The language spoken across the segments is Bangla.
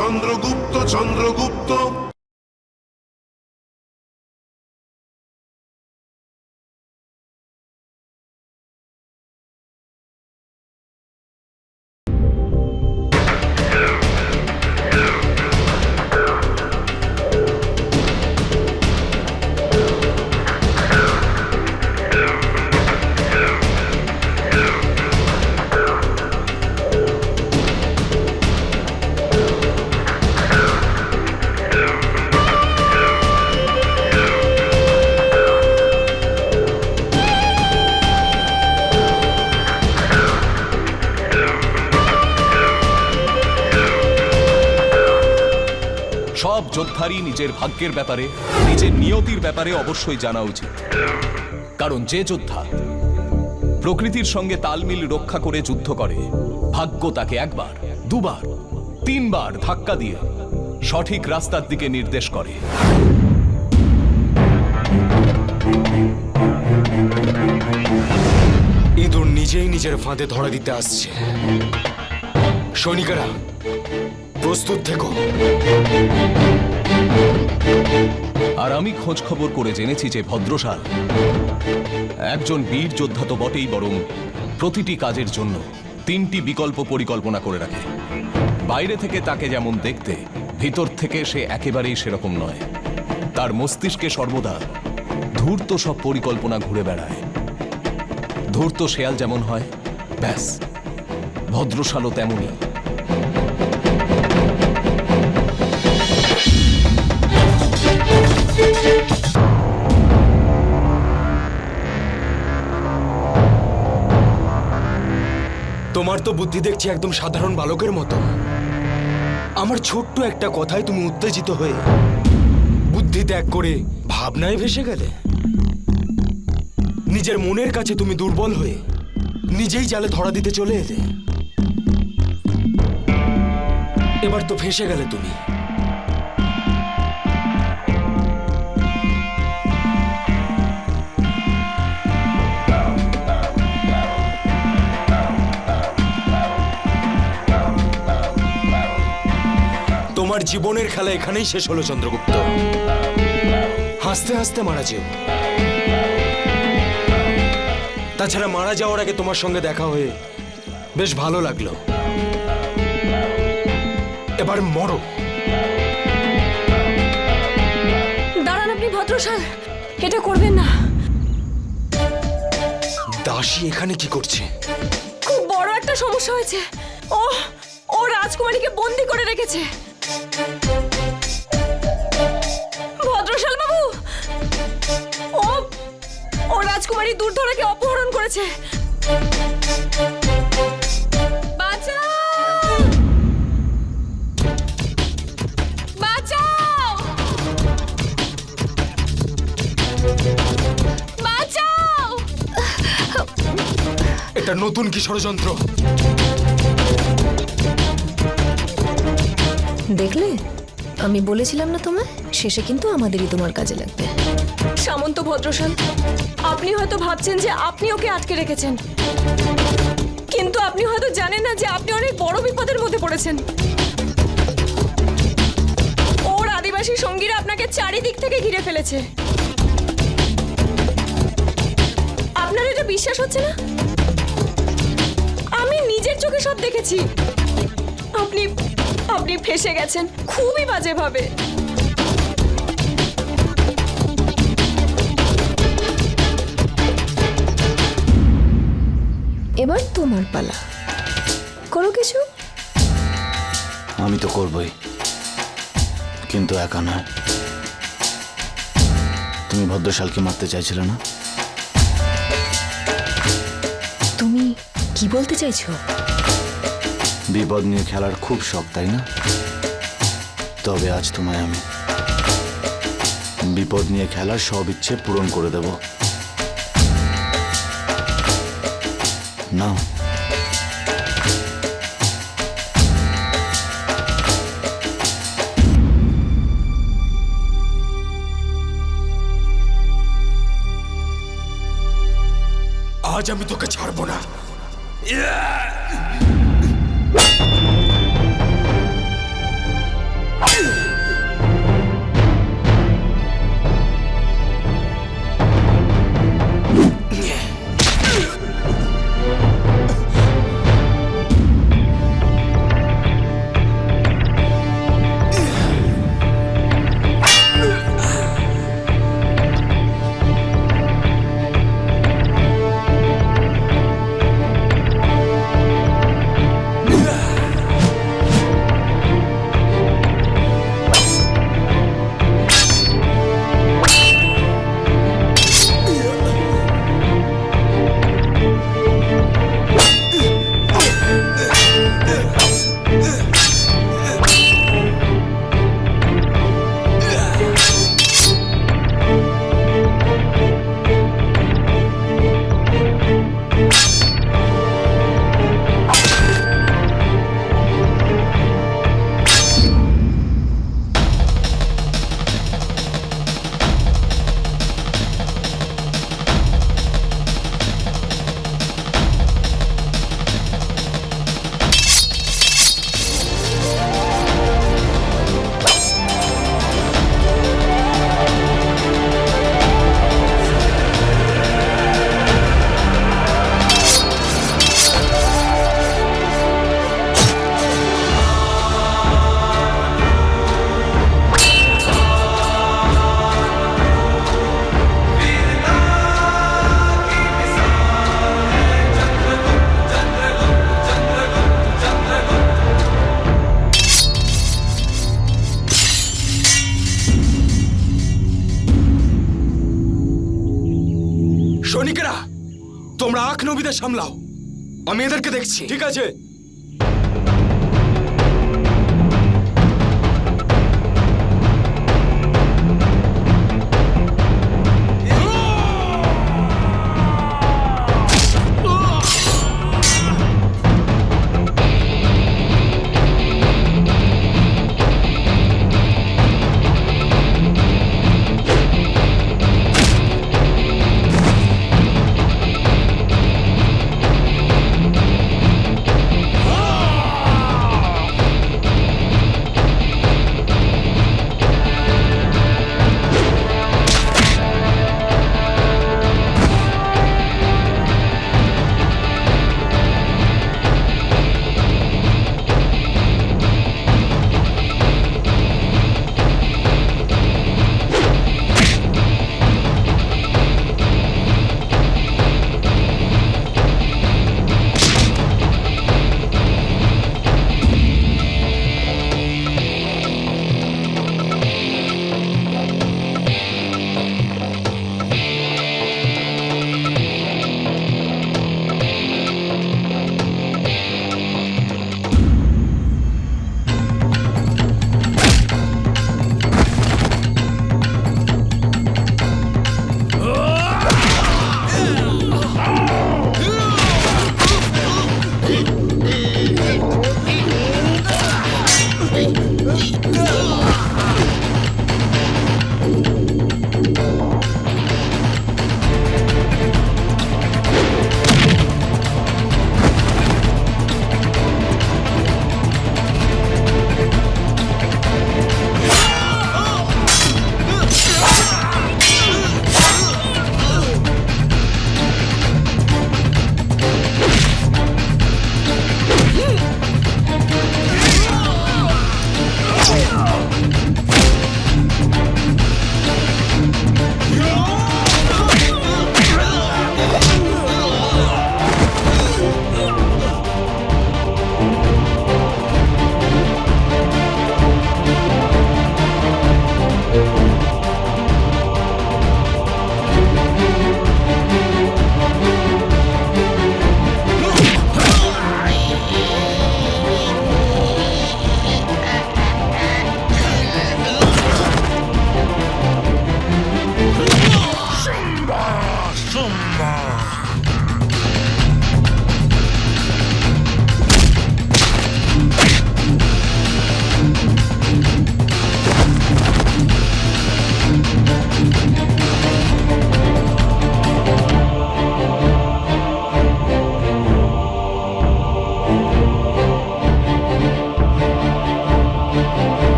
চন্দ্রগুপ্ত চন্দ্রগুপ্ত। সব যোদ্ধারই নিজের ভাগ্যের ব্যাপারে, নিজের নিয়তির ব্যাপারে অবশ্যই জানা উচিত। কারণ যে যোদ্ধা প্রকৃতির সঙ্গে তালমিল রক্ষা করে যুদ্ধ করে, ভাগ্য তাকে একবার, দুবার, তিনবার ধাক্কা দিয়ে সঠিক রাস্তার দিকে নির্দেশ করে। ইঁদুর নিজেই নিজের ফাঁদে ধরা দিতে আসছে। সৈনিকেরা প্রস্তুত থেকো। আর আমি খোঁজ খবর করে জেনেছি যে ভদ্রশাল একজন বীর যোদ্ধা তো বটেই, বরং প্রতিটি কাজের জন্য 3টি বিকল্প পরিকল্পনা করে রাখে। বাইরে থেকে তাকে যেমন দেখতে, ভিতর থেকে সে একেবারেই সেরকম নয়। তার মস্তিষ্কে সর্বদা ধূর্ত সব পরিকল্পনা ঘুরে বেড়ায়। ধূর্ত শেয়াল যেমন হয়, ব্যাস ভদ্রশালও তেমনই। তোমার তো বুদ্ধি দেখছি একদম সাধারণ বালকের মতো। আমার ছোট্ট একটা কথায় তুমি উত্তেজিত হয়ে বুদ্ধি ত্যাগ করে ভাবনায় ভেসে গেলে। নিজের মনের কাছে তুমি দুর্বল হয়ে নিজেই জালে ধরা দিতে চলে এলে। এবার তো ফেঁসে গেলে তুমি। তোমার জীবনের খেলা এখানেই শেষ হলো চন্দ্রগুপ্ত। হাসতে হাসতে মারা যেও। তাছাড়া মারা যাওয়ার আগে তোমার সঙ্গে দেখা হয়ে বেশ ভালো লাগলো। এবার মরো। দাঁড়ান আপনি ভদ্রশাল, এটা করবেন না। দাসী এখানে কি করছে? খুব বড় একটা সমস্যা হয়েছে। ও রাজকুমারীকে বন্দি করে রেখেছে। ভদ্রশাল বাবু, ও রাজকুমারী দুর্ধরাকে অপহরণ করেছে। বাঁচাও! বাঁচাও! বাঁচাও! এটা নতুন কি ষড়যন্ত্র? দেখলে, আমি বলেছিলাম না তোমায়, শেষে কিন্তু আমাদেরই তোমার কাজে লাগবে। সামন্ত ভদ্রশাল, আপনি হয়তো ভাবছেন যে আপনি ওকে আটকে রেখেছেন, কিন্তু আপনি হয়তো জানেন না যে আপনি অনেক বড় বিপদের মধ্যে পড়েছেন। ওর আদিবাসী সঙ্গীরা আপনাকে চারিদিক থেকে ঘিরে ফেলেছে। আপনার এটা বিশ্বাস হচ্ছে না? আমি নিজের চোখে সব দেখেছি। আপনি ফেঁসে গেছেন খুবই বাজেভাবে। এবার তোমার পালা, করো কিছু। আমি তো করবই, কিন্তু একা নয়। তুমি ভদ্রশালকে মারতে চাইছিলে না? তুমি কি বলতে চাইছো? বিপদ নিয়ে খেলার খুব শখ, তাই না? তবে আজ তোমায় আমি বিপদ নিয়ে খেলার সব ইচ্ছে পূরণ করে দেব। নাও। আজ আমি তোকে ছাড়বো না। বাকিটা সামলাও, আমি এদেরকে দেখছি। ঠিক আছে?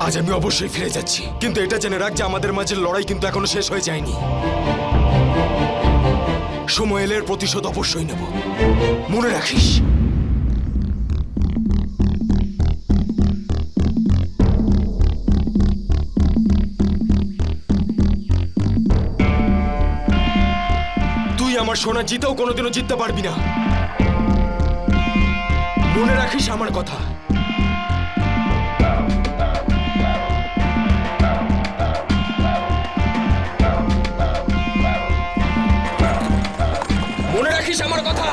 আজ আমি অবশ্যই ফিরে যাচ্ছি, কিন্তু এটা জেনে রাখ যে আমাদের মাঝে লড়াই কিন্তু এখনো শেষ হয়ে যায়নি। সময় এলে এর প্রতিশোধ অবশ্যই নেব, মনে রাখিস। তুই আমার সোনা জিতেও কোনোদিনও জিততে পারবি না, মনে রাখিস আমার কথা। মনে রাখিস আমার কথা।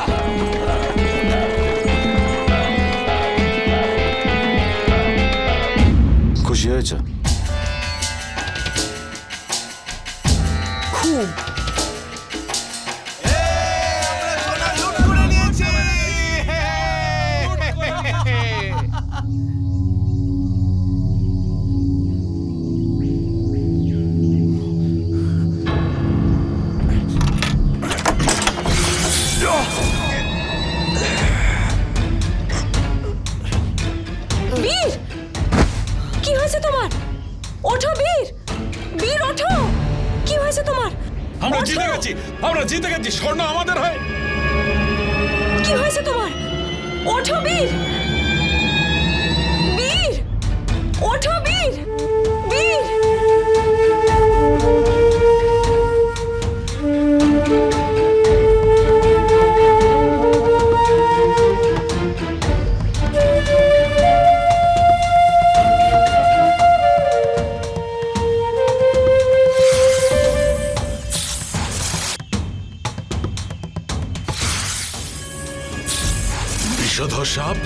খুশি হয়েছ? খুব। বীর, কি হয়েছে তোমার? ওঠো বীর, বীর ওঠো, কি হয়েছে তোমার? আমরা ওঠো। জিতে গেছি, আমরা জিতে গেছি, স্বর্ণ আমাদের হয়। কি হয়েছে তোমার? ওঠো বীর, বীর ওঠো বীর, বীর। সাপ?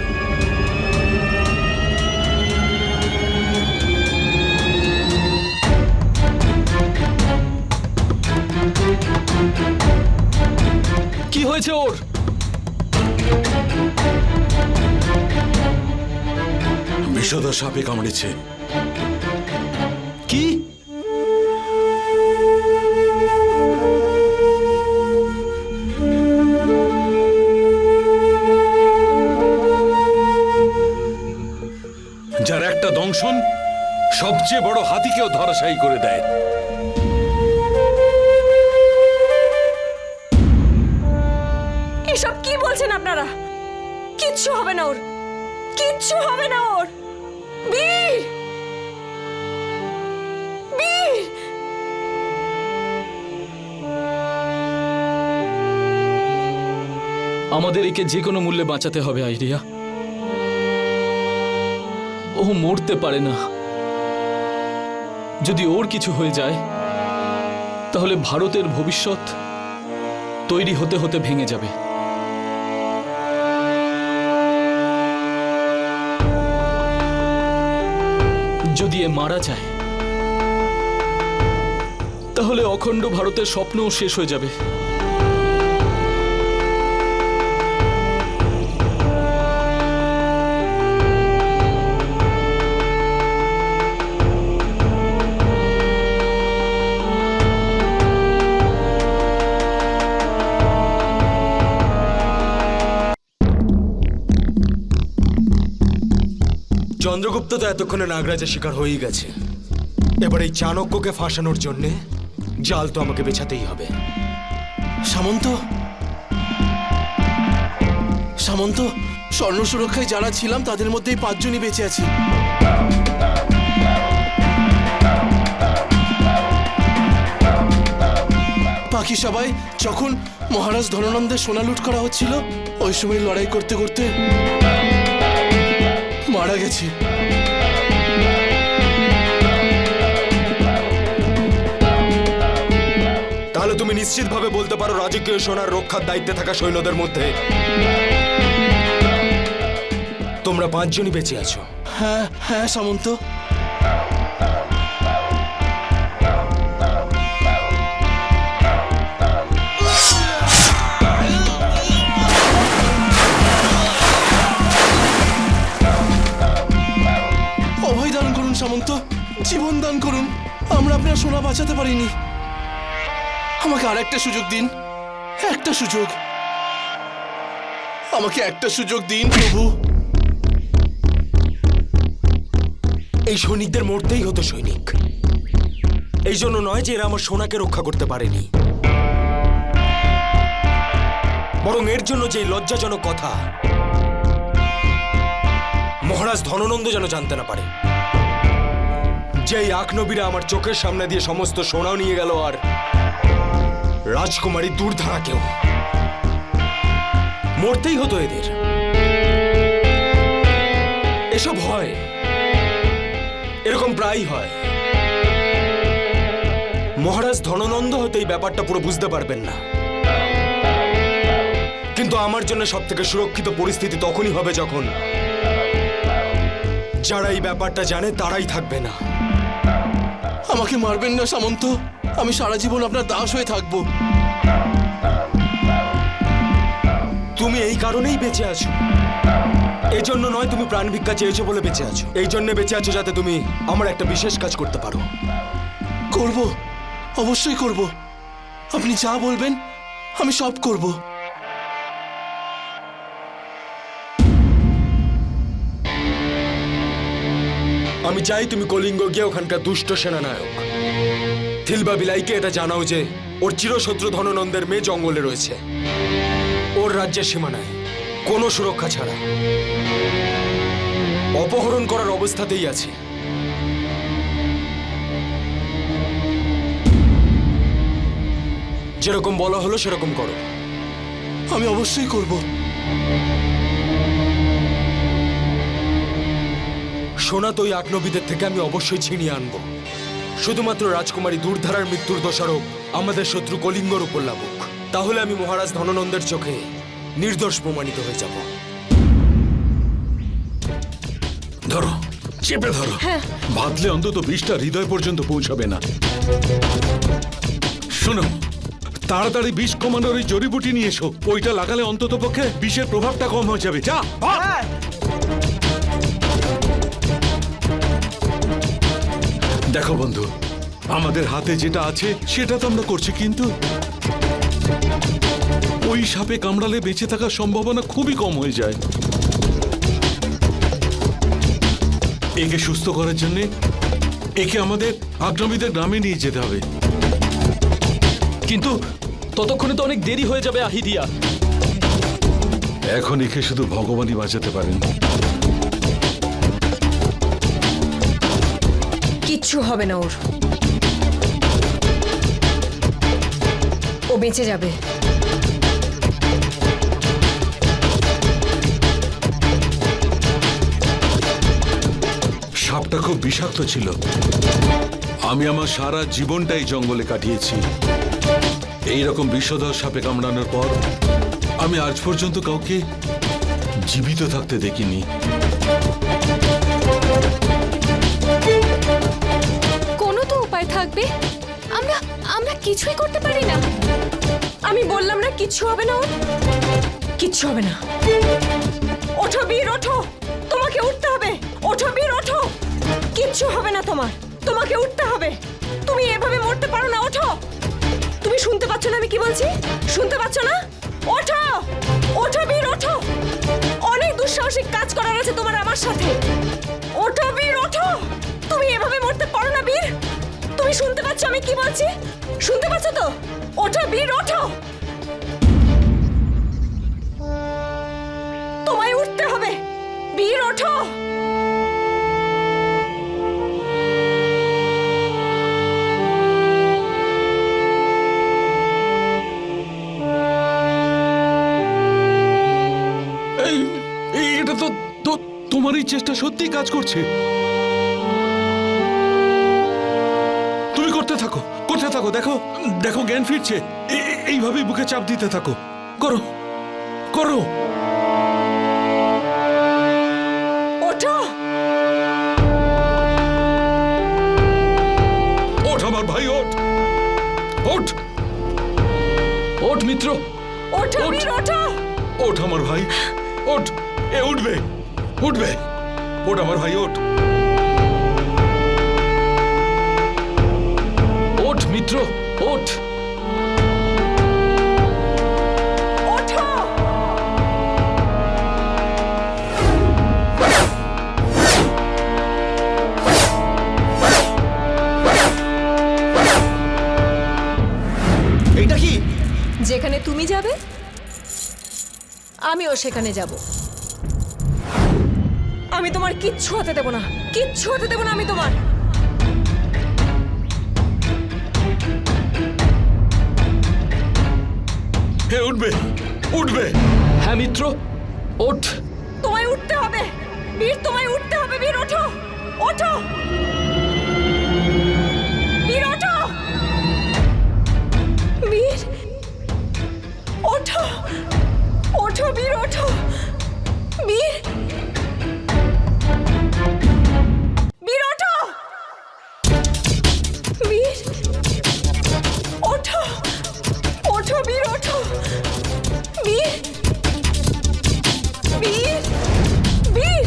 কি হয়েছে ওর? বিষধর সাপে কামড়েছে। কি? যার একটা দংশন সবচেয়ে বড় হাতিকেও ধরাশায়ী করে দেয়। এসব কি বলছেন আপনারা? কিচ্ছু হবে না ওর, কিচ্ছু হবে না ওর। বীর, বীর, আমাদের একে যে কোনো মূল্যে বাঁচাতে হবে আইডিয়া। ও মরতে পারে না। যদি ওর কিছু হয়ে যায় তাহলে ভারতের ভবিষ্যৎ তৈরি হতে হতে ভেঙে যাবে। যদি এ মারা যায় তাহলে অখণ্ড ভারতের স্বপ্নও শেষ হয়ে যাবে। চন্দ্রগুপ্ত তো এতক্ষণে নাগরাজের শিকার হয়েই গেছে। এবার এই চাণক্যকে ফাঁসানোর জন্যে জাল তো আমাকে বেছাতেই হবে। সামন্ত, সামন্ত, স্বর্ণ সুরক্ষায় যারা ছিলাম তাদের মধ্যেই 5 জনই বেঁচে আছি। বাকি সবাই যখন মহারাজ ধননন্দের সোনা লুট করা হচ্ছিল ওই সময় লড়াই করতে করতে মারা গেছে। তাহলে তুমি নিশ্চিতভাবে বলতে পারো রাজকীয় সোনার রক্ষার দায়িত্বে থাকা সৈন্যদের মধ্যে তোমরা 5 জনই বেঁচে আছো? হ্যাঁ হ্যাঁ সামন্ত। অভয় দান করুন সামন্ত, জীবন দান করুন। আমরা আপনার সোনা বাঁচাতে পারিনি। আমাকে আর একটা সুযোগ দিন, একটা সুযোগ। আমাকে একটা সুযোগ দিন প্রভু। এই সৈনিকদের মরতেই হতো সৈনিক। এই জন্য নয় যে এরা আমার সোনাকে রক্ষা করতে পারেনি, বরং এর জন্য যে লজ্জাজনক কথা মহারাজ ধননন্দ যেন জানতে না পারে। যেই আকনবীরা আমার চোখের সামনে দিয়ে সমস্ত সোনাও নিয়ে গেল, আর রাজকুমারী দুর্ধারাকেও মরতেই হতো এদের। এসব হয়, এরকম প্রায় হয়। মহারাজ ধননন্দ হয়তো এই ব্যাপারটা পুরো বুঝতে পারবেন না, কিন্তু আমার জন্য সব থেকে সুরক্ষিত পরিস্থিতি তখনই হবে যখন যারা এই ব্যাপারটা জানে তারাই থাকবে না। আমাকে মারবেন না সামন্ত, আমি সারা জীবন আপনার দাস হয়ে থাকবো। তুমি এই কারণেই বেঁচে আছো, এই জন্য নয় তুমি প্রাণ ভিক্ষা চেয়েছো বলে বেঁচে আছো। এই জন্য বেঁচে আছো যাতে তুমি আমার একটা বিশেষ কাজ করতে পারো। করব, অবশ্যই করব। আপনি যা বলবেন আমি সব করব। আমি চাই তুমি কলিঙ্গ গিয়ে ওখানকার দুষ্ট সেনানায়ক থিলবা বিলাইকে এটা জানাও যে ওর চিরশত্রু ধননন্দের মেয়ে জঙ্গলে রয়েছে, ওর রাজ্যের সীমানায় কোনো সুরক্ষা ছাড়া অপহরণ করার অবস্থাতেই আছে। যেরকম বলা হলো সেরকম করো। আমি অবশ্যই করব। সোনা তো ওই আকনবীদের থেকে আমি অবশ্যই ছিনিয়ে আনবো। শুধুমাত্র রাজকুমারী দুর্ধারার মৃত্যুর দোষারোপ আমাদের শত্রু কলিঙ্গর উপর লাগুক, তাহলে আমি মহারাজ ধননন্দের চোখে নির্দোষ প্রমাণিত হয়ে যাব। ধরো, চেপে ধরো। বাঁধলে অন্তত বিষটা হৃদয় পর্যন্ত পৌঁছাবে না। শোনো, তাড়াতাড়ি বিষ কমানোর ওই জড়িবুটি নিয়ে এসো। ওইটা লাগালে অন্তত পক্ষে বিষের প্রভাবটা কম হয়ে যাবে। যা ভাগ। দেখো বন্ধু, আমাদের হাতে যেটা আছে সেটা তো আমরা করছি, কিন্তু ওই সাপে কামড়ালে বেঁচে থাকার সম্ভাবনা খুবই কম হয়ে যায়। একে সুস্থ করার জন্য একে আমাদের আগ্রামীদের গ্রামে নিয়ে যেতে হবে। কিন্তু ততক্ষণে তো অনেক দেরি হয়ে যাবে আহিদিয়া। এখন একে শুধু ভগবানই বাঁচাতে পারেন। কিচ্ছু হবে না ওর, ও বেঁচে যাবে। সাপটা খুব বিষাক্ত ছিল। আমি আমার সারা জীবনটাই জঙ্গলে কাটিয়েছি। এইরকম বিষধর সাপে কামড়ানোর পর আমি আজ পর্যন্ত কাউকে জীবিত থাকতে দেখিনি। কোনো তো উপায় থাকবে। আমরা আমরা কিছুই করতে পারি না। আমি বললাম না কিচ্ছু হবে না ওর, কিচ্ছু হবে না। ওঠো বীর, ওঠো, তোমাকে উঠতে হবে। ওঠো বীর, ওঠো, কিচ্ছু হবে না তোমার, তোমাকে উঠতে হবে। তুমি এভাবে মরতে পারো না, ওঠো। তুমি শুনতে পাচ্ছ না আমি কি বলছি? শুনতে পাচ্ছ না? ওঠো, ওঠো বীর, ওঠো। অনেক দুঃসাহসিক কাজ করার আছে তোমার আমার সাথে। ওঠো বীর, ওঠো। তুমি এভাবে মরতে পারো না বীর। তুমি শুনতে পাচ্ছ আমি কি বলছি? শুনতে পাচ্ছ তো? ওঠো বীর, ওঠো। তোমায় উঠতে হবে বীর, ওঠো। এটা তো তোমার এই চেষ্টা সত্যিই কাজ করছে। তুমি করতে থাকো, করতে থাকো। দেখো দেখো জ্ঞান ফিরছে। এইভাবেই বুকে চাপ দিতে থাকো। করো করো। ওঠো, ওঠ আমার ভাই, ওঠ ওঠ ওঠ মিত্র, ওঠো বীর, ওঠো। ওঠ আমার ভাই, ওঠ। এ উঠবে, উঠবে। ওঠ আমার ভাই, ওঠ। ওঠ মিত্র, ওঠ। ওঠো। এইটা কি? যেখানে তুমি যাবে আমিও সেখানে যাব। আমি তোমার কিচ্ছু হতে দেব না, কিচ্ছু হতে দেব না আমি তোমার। হে উঠবে, উঠবে। হ্যাঁ মিত্র, ওঠ। তোমায় উঠতে হবে বীর, তোমায় উঠতে হবে বীর, ওঠো, ওঠো বীর, ওঠো বীর, ওঠো, ওঠো বীর, ওঠো বীর, বীর, ওঠো বীর, ওঠো, ওঠো বীর, ওঠো বীর, বীর, বীর।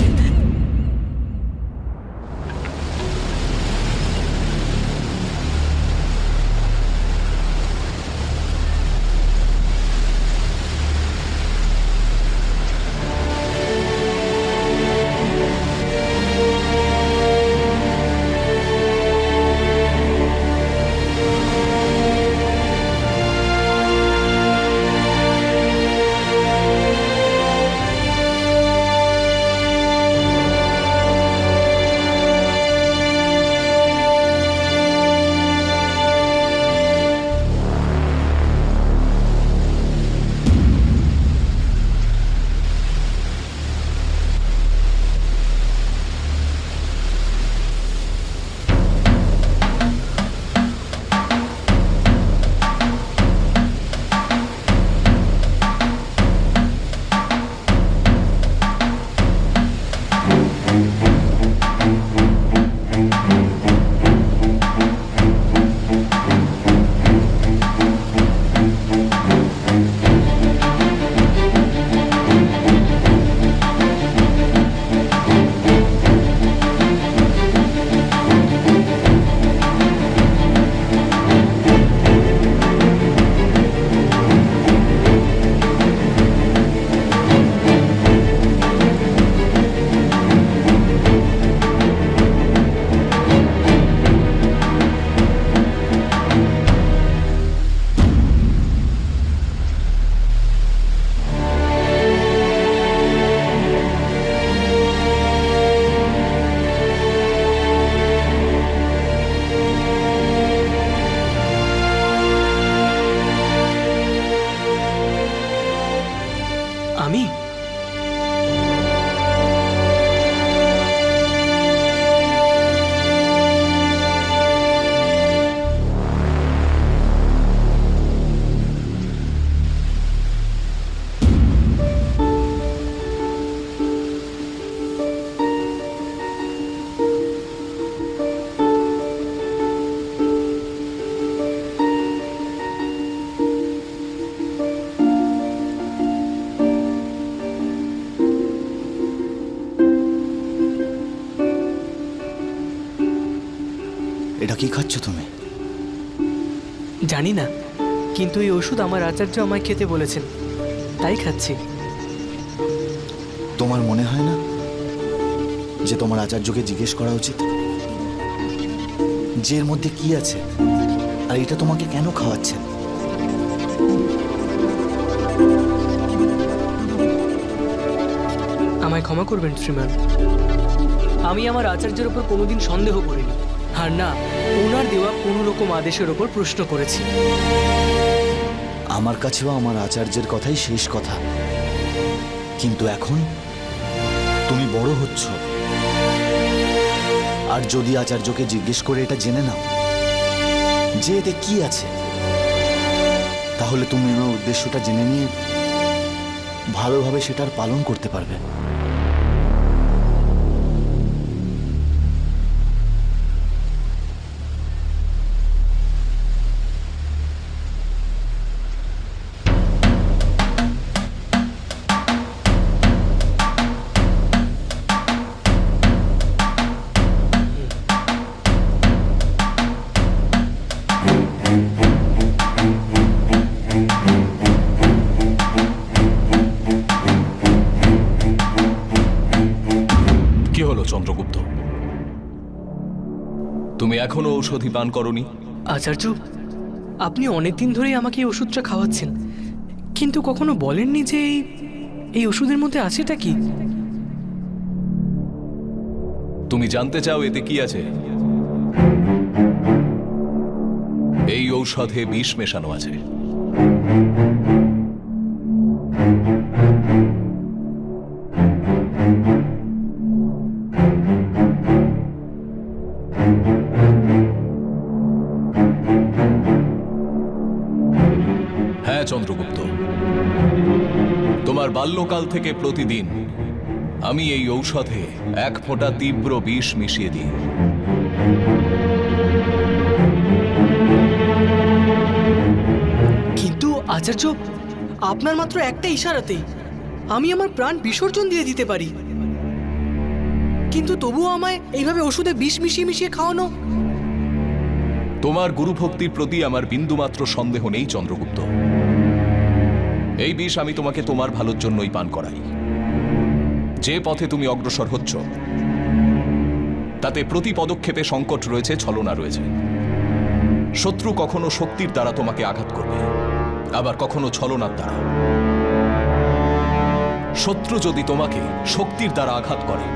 এটা কি খাচ্ছ তুমি? জানি না, কিন্তু এই ওষুধ আমার আচার্য আমায় খেতে বলেছেন, তাই খাচ্ছি। তোমার মনে হয় না যে তোমার আচার্যকে জিজ্ঞেস করা উচিত যে এর মধ্যে কি আছে আর এটা তোমাকে কেন খাওয়াচ্ছেন? আমায় ক্ষমা করবেন শ্রীমান, আমি আমার আচার্যের ওপর কোনোদিন সন্দেহ করিনি, আর না ওনার দেওয়া কোনো রকম আদেশের ওপর প্রশ্ন করেছি। আমার কাছেও আমার আচার্যের কথাই শেষ কথা, কিন্তু এখন তুমি বড় হচ্ছ, আর যদি আচার্যকে জিজ্ঞেস করে এটা জেনে নাও যে এতে কি আছে, তাহলে তুমি ওনার উদ্দেশ্যটা জেনে নিয়ে ভালোভাবে সেটার পালন করতে পারবে। কি হলো চন্দ্রগুপ্ত, তুমি এখনো ঔষধি পান করনি? আচার্য, আপনি অনেকদিন ধরেই আমাকে এই ওষুধটা খাওয়াচ্ছেন, কিন্তু কখনো বলেননি যে এই ওষুধের মধ্যে আছেটা কি। তুমি জানতে চাও এতে কি আছে? এই ঔষধে বিষ মেশানো আছে। হ্যাঁ চন্দ্রগুপ্ত, তোমার বাল্যকাল থেকে প্রতিদিন আমি এই ঔষধে এক ফোঁটা তীব্র বিষ মিশিয়ে দিই। কিন্তু আচার্য, আপনার মাত্র একটা ইশারাতেই আমি আমার প্রাণ বিসর্জন দিয়ে দিতে পারি, কিন্তু তবুও আমায় এইভাবে ওষুধে বিষ মিশিয়ে মিশিয়ে খাওয়ানো। তোমার গুরুভক্তির প্রতি আমার বিন্দুমাত্র সন্দেহ নেই চন্দ্রগুপ্ত। এই বিষ আমি তোমাকে তোমার ভালোর জন্যই পান করাই। যে পথে তুমি অগ্রসর হচ্ছ তাতে প্রতি পদক্ষেপে সংকট রয়েছে, ছলনা রয়েছে। শত্রু কখনো শক্তির দ্বারা তোমাকে আঘাত করবে, আবার কখনো ছলনার দ্বারা। শত্রু যদি তোমাকে শক্তির দ্বারা আঘাত করে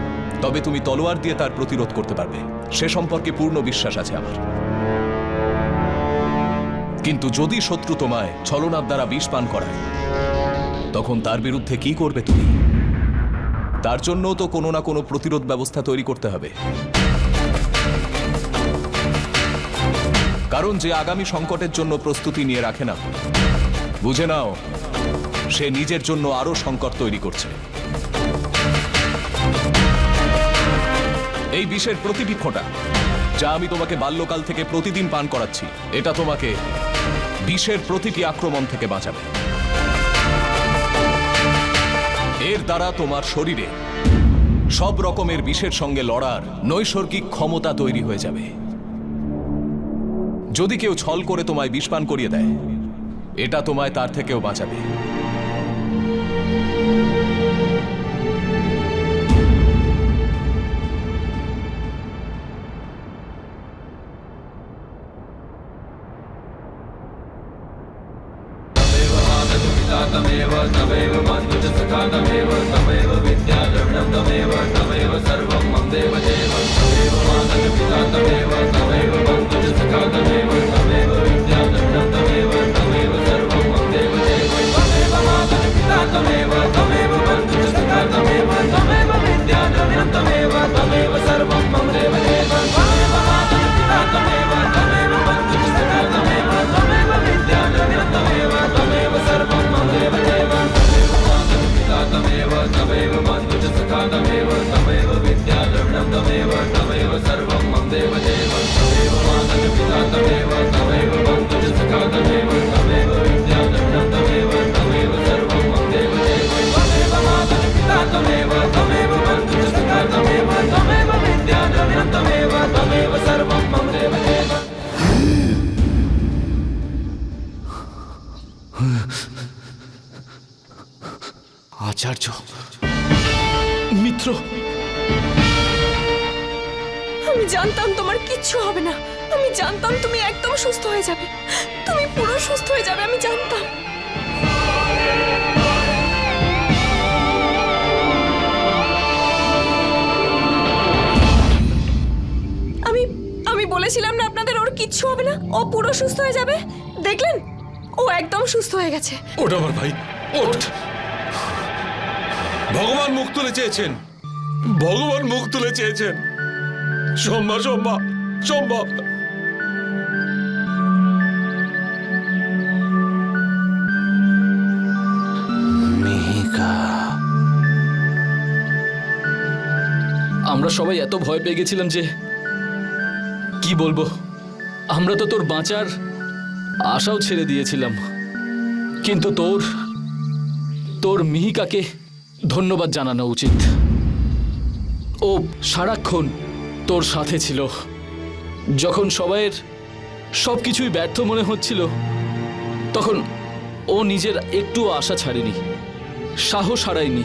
তবে তুমি তলোয়ার দিয়ে তার প্রতিরোধ করতে পারবে, সে সম্পর্কে পূর্ণ বিশ্বাস আছে আমার। কিন্তু যদি শত্রু তোমায় ছলনার দ্বারা বিষ পান করায় তখন তার বিরুদ্ধে কি করবে তুমি? তার জন্য তো কোনো না কোনো প্রতিরোধ ব্যবস্থা তৈরি করতে হবে, কারণ যে আগামী সংকটের জন্য প্রস্তুতি নিয়ে রাখে না, বুঝে নাও সে নিজের জন্য আরো সংকট তৈরি করছে। এই বিষের প্রতিটি ফোঁটা যা আমি তোমাকে বাল্যকাল থেকে প্রতিদিন পান করাচ্ছি, এটা তোমাকে বিষের প্রতিটি আক্রমণ থেকে বাঁচাবে। এর দ্বারা তোমার শরীরে সব রকমের বিষের সঙ্গে লড়ার নৈসর্গিক ক্ষমতা তৈরি হয়ে যাবে। যদি কেউ ছল করে তোমায় বিষ পান করিয়ে দেয়, এটা তোমায় তার থেকেও বাঁচাবে। तमेव सर्वं मम देव আচার্য। মিত্র, আমি জানতাম তোমার কিচ্ছু হবে না। আমি জানতাম তুমি একদম সুস্থ হয়ে যাবে। তুমি পুরো সুস্থ হয়ে যাবে, আমি জানতাম। আমি বলেছিলাম না আপনাদের ওর কিচ্ছু হবে না, ও পুরো সুস্থ হয়ে যাবে। দেখলেন, ও একদম সুস্থ হয়ে গেছে। ওঠ আমার ভাই, ওঠ। ভগবান মুখ তুলে চেয়েছেন, ভগবান মুখ তুলে চেয়েছেন। সোম্মা সোম্মা সোম্মা। মিহিকা, আমরা সবাই এত ভয় পেয়ে গেছিলাম যে কি বলবো, আমরা তো তোর বাঁচার আশাও ছেড়ে দিয়েছিলাম। কিন্তু তোর মিহিকাকে ধন্যবাদ জানানো উচিত। ও সারাক্ষণ তোর সাথে ছিল। যখন সবাইয়ের সবকিছুই ব্যর্থ মনে হচ্ছিল, তখন ও নিজের একটুও আশা ছাড়েনি, সাহস হারায়নি।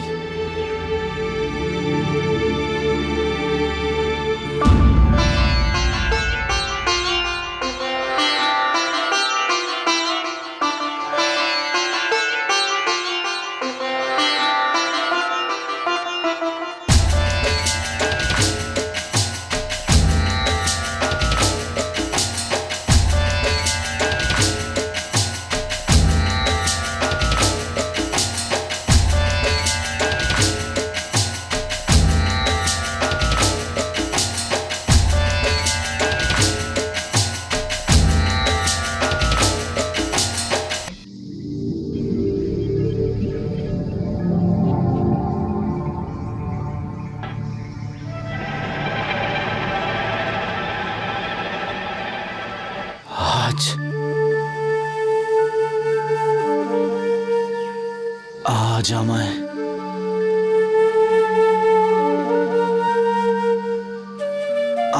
আজ আমায়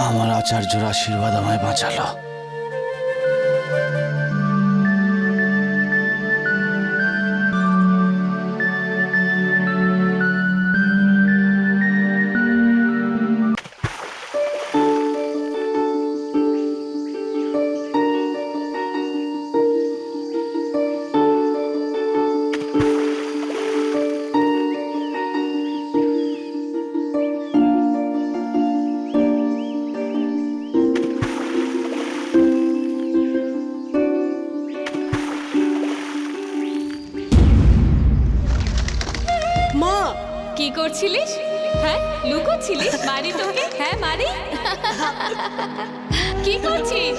আমার আচার্যর আশীর্বাদ আমায় বাঁচালো। কি করছিলিস? হ্যাঁ, লুকোচ্ছিলিস? মারি তোকে? হ্যাঁ মারি। কি করছিস?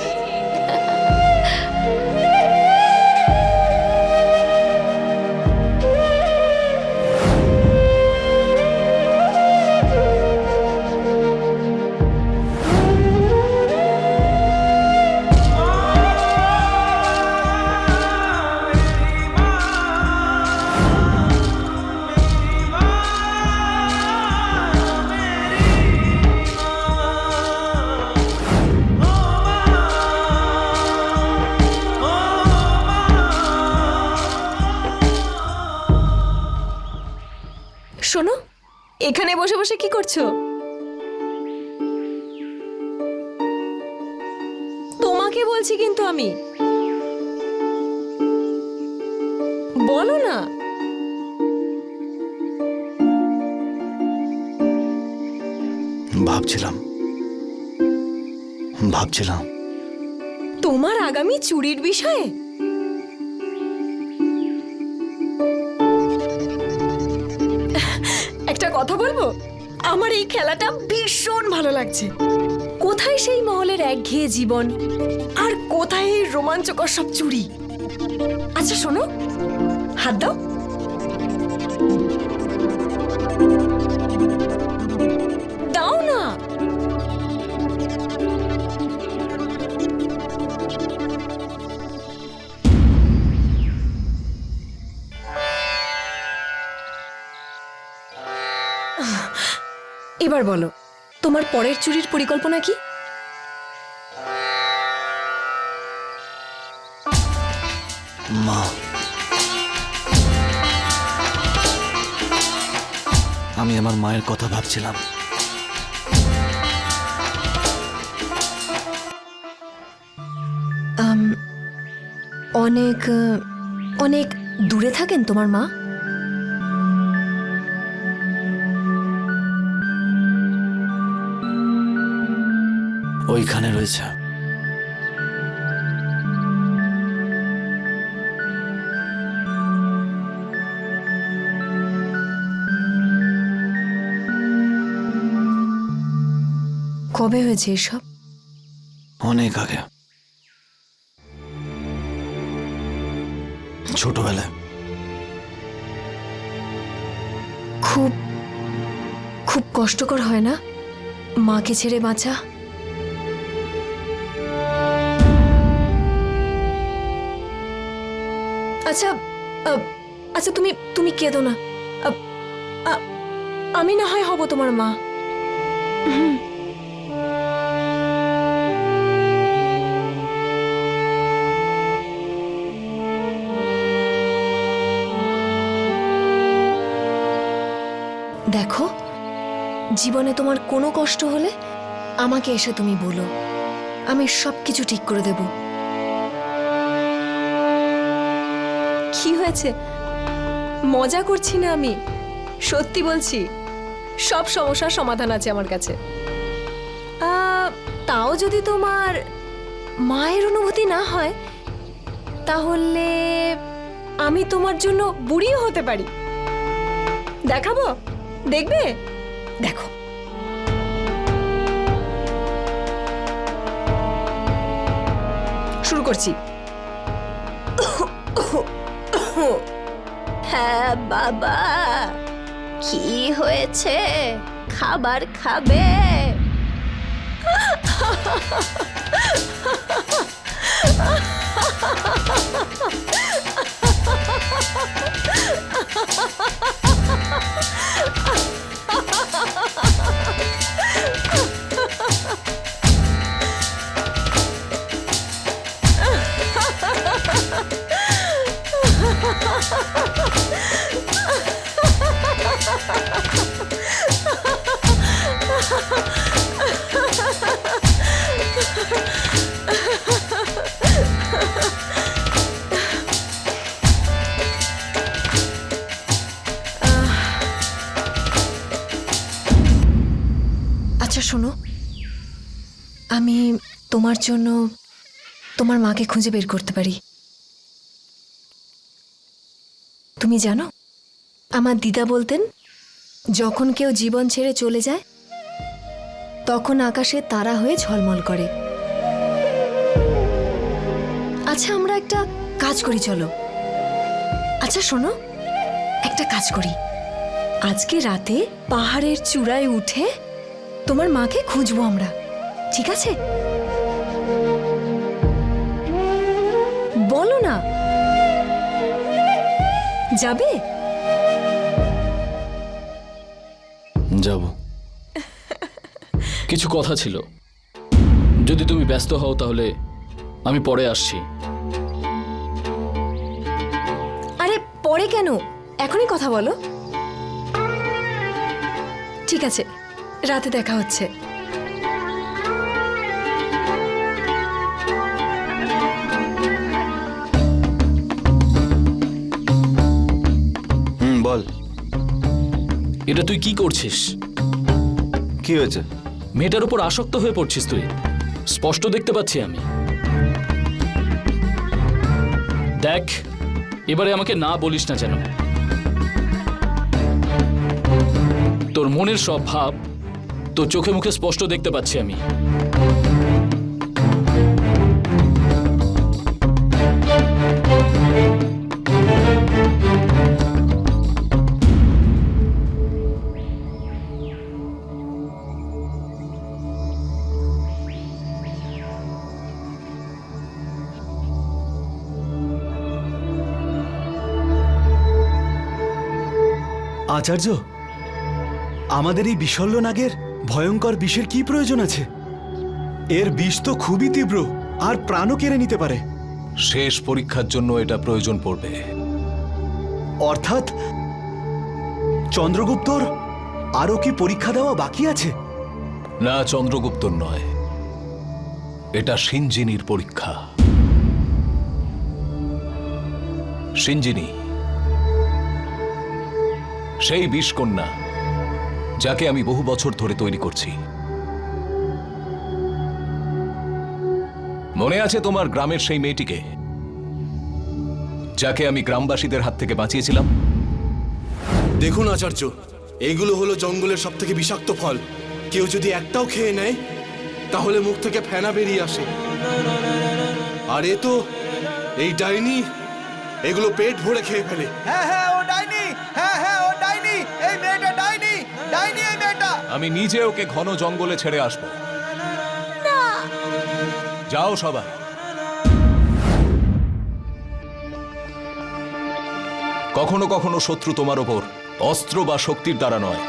শোনো, এখানে বসে বসে কি করছো? তোমাকে বলছি কিন্তু আমি। বলো না। ভাবছিলাম তোমার আগামী চুরির বিষয়ে। একটা কথা বলবো, আমার এই খেলাটা ভীষণ ভালো লাগছে। কোথায় সেই মহলের একঘেয়ে জীবন, আর কোথায় এই রোমাঞ্চকর সব চুরি। আচ্ছা শোনো, হাত দাও। দাও না। এবার বলো, তোমার পরের চুরির পরিকল্পনা কি? মা, আমি আমার মায়ের কথা ভাবছিলাম। অনেক অনেক দূরে থাকেন তোমার মা? ওইখানে রয়েছে। কবে হয়েছে এসব? অনেক আগে, ছোটবেলায়। খুব খুব কষ্টকর হয় না মাকে ছেড়ে বাঁচা? আচ্ছা আচ্ছা, তুমি তুমি কেঁদো না। আমি না হয় হব তোমার মা। দেখো, জীবনে তোমার কোনো কষ্ট হলে আমাকে এসে তুমি বলো, আমি সবকিছু ঠিক করে দেব। কি হয়েছে? মজা করছি না আমি, সত্যি বলছি। সব সমস্যার সমাধান আছে আমার কাছে। তাও যদি তোমার মায়ের অনুভূতি না হয়, তাহলে আমি তোমার জন্য বুড়িও হতে পারি। দেখাবো, দেখবে? দেখো। শুরু করছি। হ্যাঁ বাবা, কি হয়েছে? খাবার খাবে? আচ্ছা শোনো, আমি তোমার জন্য তোমার মাকে খুঁজে বের করতে পারি। তুমি জানো, আমার দিদা বলতেন, যখন কেউ জীবন ছেড়ে চলে যায় তখন আকাশে তারা হয়ে ঝলমল করে। আচ্ছা, আমরা একটা কাজ করি, চলো। আচ্ছা শোনো, একটা কাজ করি, আজকে রাতে পাহাড়ের চূড়ায় উঠে তোমার মাকে খুঁজবো আমরা, ঠিক আছে? বলো না, যাবে? যাব। কিছু কথা ছিল, যদি তুমি ব্যস্ত হও তাহলে আমি পরে আসছি। আরে পরে কেন, এখনই কথা বলো। ঠিক আছে, রাতে দেখা হচ্ছে। বল। এটা তুই কি করছিস? কি হয়েছে? মেয়েটার উপর আসক্ত হয়ে পড়ছিস তুই, স্পষ্ট দেখতে পাচ্ছি আমি। দেখ, এবারে আমাকে না বলিস না যেন। তোর মনের সব ভাব তোর চোখে মুখে স্পষ্ট দেখতে পাচ্ছি আমি। আচার্য, আমাদের এই বিশল্য নাগের ভয়ঙ্কর বিষের কি প্রয়োজন আছে? এর বিষ তো খুবই তীব্র আর প্রাণও কেড়ে নিতে পারে। শেষ পরীক্ষার জন্য এটা প্রয়োজন পড়বে। অর্থাৎ চন্দ্রগুপ্তর আরও কি পরীক্ষা দেওয়া বাকি আছে? না, চন্দ্রগুপ্তর নয়, এটা সিঞ্জিনীর পরীক্ষা। সিঞ্জিনী, সেই বিষকন্যা যাকে আমি বহু বছর ধরে তৈরি করছি। মনে আছে তোমার গ্রামের সেই মেয়েটিকে, যাকে আমি গ্রামবাসীদের হাত থেকে বাঁচিয়েছিলাম? দেখুন আচার্য, এগুলো হলো জঙ্গলের সব থেকে বিষাক্ত ফল। কেউ যদি একটাও খেয়ে নেয় তাহলে মুখ থেকে ফেনা বেরিয়ে আসে। আর এ তো এই ডাইনি, এগুলো পেট ভরে খেয়ে ফেলে। আমি নিজে ওকে ঘন জঙ্গলে ছেড়ে আসবো। যাও সবাই। কখনো কখনো শত্রু তোমার ওপর অস্ত্র বা শক্তির দ্বারা নয়,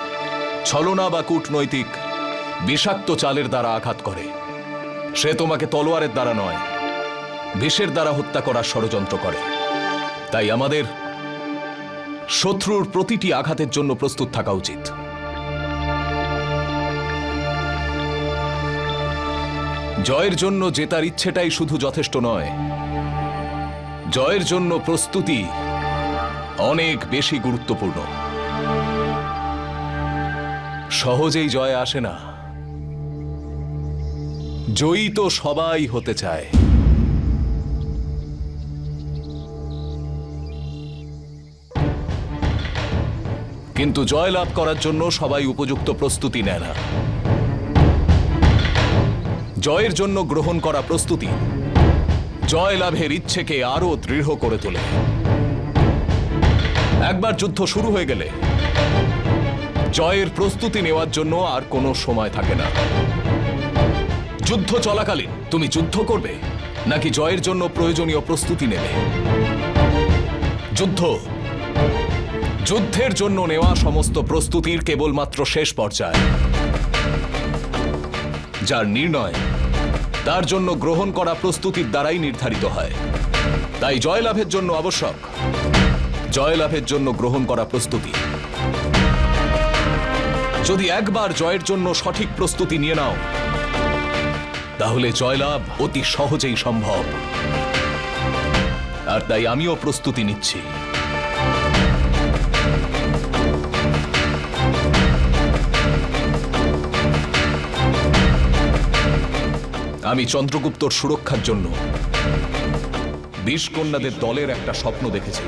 ছলনা বা কূটনৈতিক বিষাক্ত চালের দ্বারা আঘাত করে। সে তোমাকে তলোয়ারের দ্বারা নয়, বিষের দ্বারা হত্যা করার ষড়যন্ত্র করে। তাই আমাদের শত্রুর প্রতিটি আঘাতের জন্য প্রস্তুত থাকা উচিত। জয়ের জন্য জেতার ইচ্ছেটাই শুধু যথেষ্ট নয়, জয়ের জন্য প্রস্তুতি অনেক বেশি গুরুত্বপূর্ণ। সহজেই জয় আসে না, জয়ী তো সবাই হতে চায়। কিন্তু জয় লাভ করার জন্য সবাই উপযুক্ত প্রস্তুতি নেয় না। জয়ের জন্য গ্রহণ করা প্রস্তুতি জয় লাভের ইচ্ছেকে আরো দৃঢ় করে তোলে। একবার যুদ্ধ শুরু হয়ে গেলে জয়ের প্রস্তুতি নেওয়ার জন্য আর কোনো সময় থাকে না। যুদ্ধ চলাকালীন তুমি যুদ্ধ করবে নাকি জয়ের জন্য প্রয়োজনীয় প্রস্তুতি নেবে? যুদ্ধের জন্য নেওয়া সমস্ত প্রস্তুতির কেবলমাত্র শেষ পর্যায়ে। যার নির্ণয় তার জন্য গ্রহণ করা প্রস্তুতির দ্বারাই নির্ধারিত হয়। তাই জয়লাভের জন্য আবশ্যক জয়লাভের জন্য গ্রহণ করা প্রস্তুতি। যদি একবার জয়ের জন্য সঠিক প্রস্তুতি নিয়ে নাও, তাহলে জয়লাভ অতি সহজেই সম্ভব। আর তাই আমিও প্রস্তুতি নিচ্ছি। আমি চন্দ্রগুপ্তর সুরক্ষার জন্য বিষকন্যাদের দলের একটা স্বপ্ন দেখেছি।